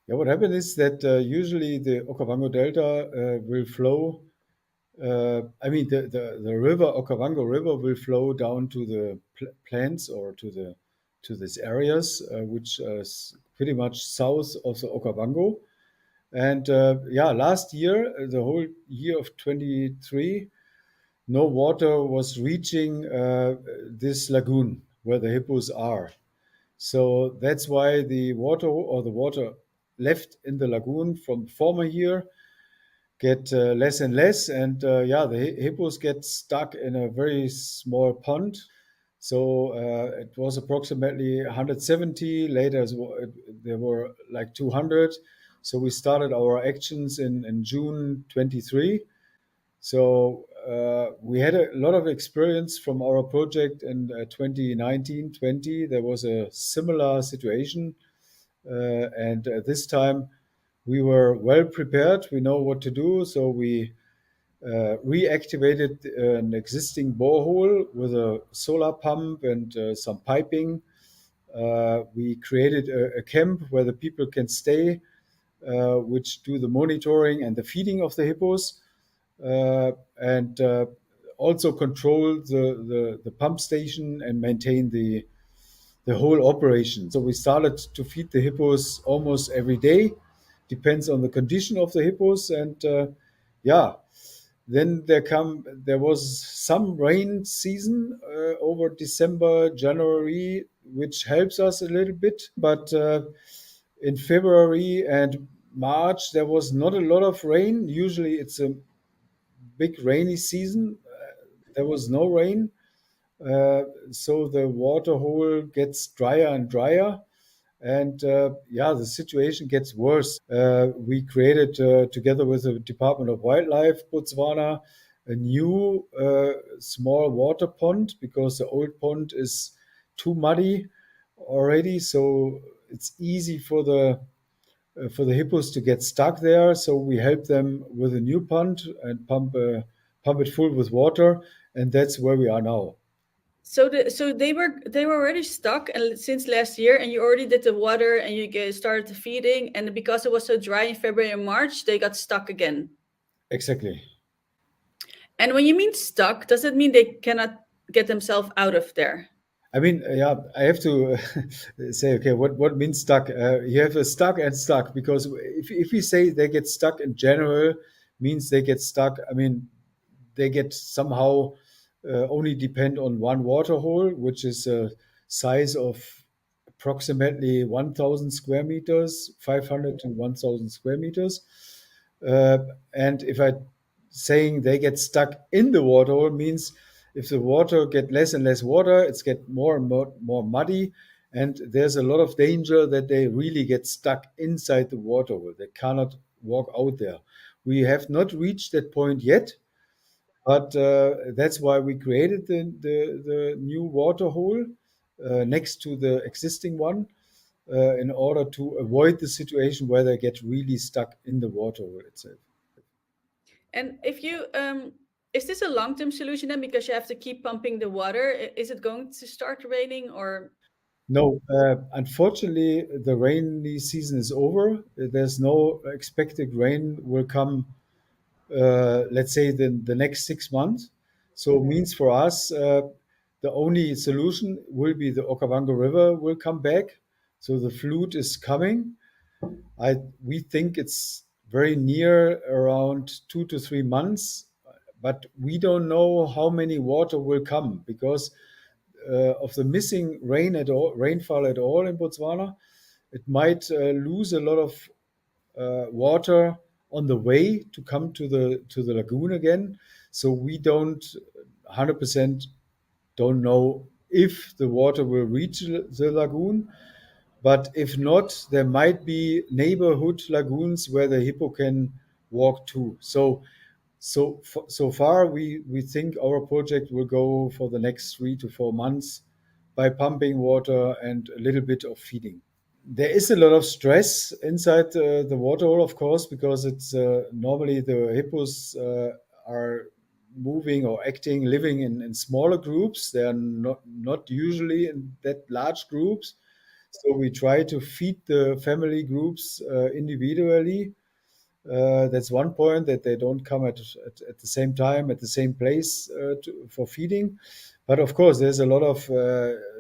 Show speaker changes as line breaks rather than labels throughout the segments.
Yeah, what happened is that usually the Okavango Delta will flow. The river Okavango River will flow down to the plants or to these areas, which is pretty much south of the Okavango. And yeah, last year, the whole year of 23, no water was reaching this lagoon where the hippos are. So that's why the water left in the lagoon from former year get less and less. And yeah, the hippos get stuck in a very small pond. So it was approximately 170. Later, there were like 200. So we started our actions in June 23. So we had a lot of experience from our project in 2019-20. There was a similar situation. And this time we were well prepared. We know what to do. So we reactivated an existing borehole with a solar pump and some piping. We created a camp where the people can stay, which do the monitoring and the feeding of the hippos, and also control the pump station and maintain the whole operation. So we started to feed the hippos almost every day. Depends on the condition of the hippos, and yeah, then there was some rain season over December, January, which helps us a little bit. But in February and March, there was not a lot of rain. Usually, it's a big rainy season. There was no rain, so the water hole gets drier and drier. And yeah, the situation gets worse. We created, together with the Department of Wildlife, Botswana, a new small water pond because the old pond is too muddy already. So it's easy for the hippos to get stuck there. So we help them with a new pond and pump it full with water, and that's where we are now.
So they were already stuck and since last year, and you already did the water and you started the feeding, and because it was so dry in February and March, they got stuck again.
Exactly.
And when you mean stuck, does it mean they cannot get themselves out of there?
I mean, yeah, I have to say, okay, what means stuck? You have a stuck and stuck because if we say they get stuck in general, means they get stuck. I mean, they get somehow only depend on one water hole, which is a size of approximately 1,000 square meters, 500 to 1,000 square meters. Uh, and if I saying they get stuck in the water hole means if the water get less and less water, it's get more and more muddy, and there's a lot of danger that they really get stuck inside the water hole. They cannot walk out there. We have not reached that point yet, but that's why we created the new water hole next to the existing one in order to avoid the situation where they get really stuck in the water hole itself.
And if you is this a long-term solution then, because you have to keep pumping the water? Is it going to start raining or?
No, unfortunately, the rainy season is over. There's no expected rain will come, let's say, the next 6 months. So it means for us, the only solution will be the Okavango River will come back. So the flood is coming. We think it's very near, around 2 to 3 months, but we don't know how many water will come because of the missing rainfall at all in Botswana. It might lose a lot of water on the way to come to the lagoon again. So we don't 100% don't know if the water will reach the lagoon. But if not, there might be neighborhood lagoons where the hippo can walk to. So far, we think our project will go for the next 3 to 4 months by pumping water and a little bit of feeding. There is a lot of stress inside the waterhole, of course, because it's normally the hippos are moving or acting, living in smaller groups. They are not usually in that large groups. So we try to feed the family groups individually. That's one point, that they don't come at the same time, at the same place for feeding. But of course, there's a lot of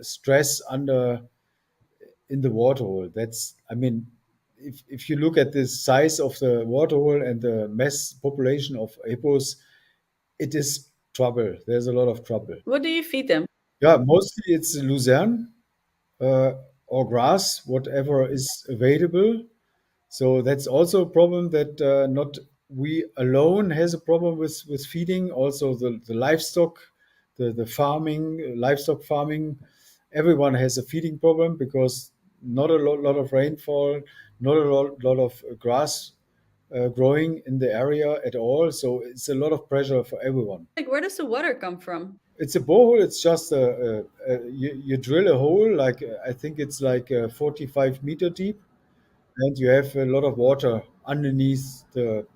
stress under in the waterhole. That's, I mean, if you look at the size of the waterhole and the mass population of hippos, it is trouble. There's a lot of trouble.
What do you feed them?
Yeah, mostly it's lucerne uh, or grass, whatever is available. So that's also a problem, that not we alone has a problem with feeding. Also the livestock, the farming, livestock farming, everyone has a feeding problem, because not a lot of rainfall, not a lot of grass growing in the area at all. So it's a lot of pressure for everyone.
Like, where does the water come from?
It's a borehole. It's just you drill a hole, like I think it's like 45-meter deep, and you have a lot of water underneath the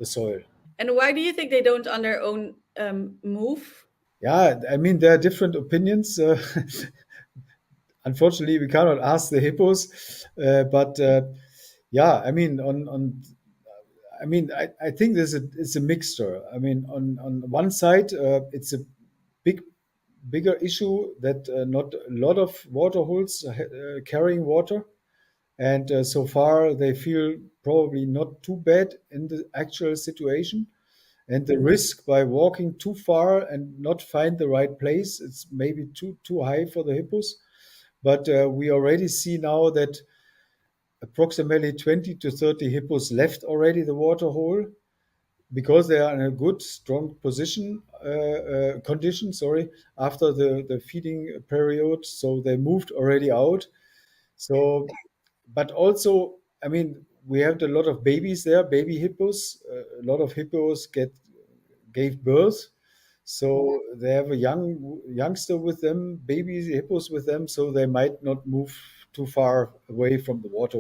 soil.
And why do you think they don't on their own move?
Yeah, I mean, there are different opinions. Unfortunately, we cannot ask the hippos, but yeah, I mean, I mean, I think it's a mixture. I mean, on one side, it's a big bigger issue that not a lot of water holes carrying water, and so far they feel probably not too bad in the actual situation. And the risk by walking too far and not find the right place, it's maybe too high for the hippos. But we already see now that approximately 20 to 30 hippos left already the water hole, because they are in a good, strong condition. Sorry, after the feeding period, so they moved already out. So, but also, I mean, we have a lot of babies there, baby hippos. A lot of hippos gave birth, so they have a youngster with them, baby hippos with them, so they might not move too far away from the water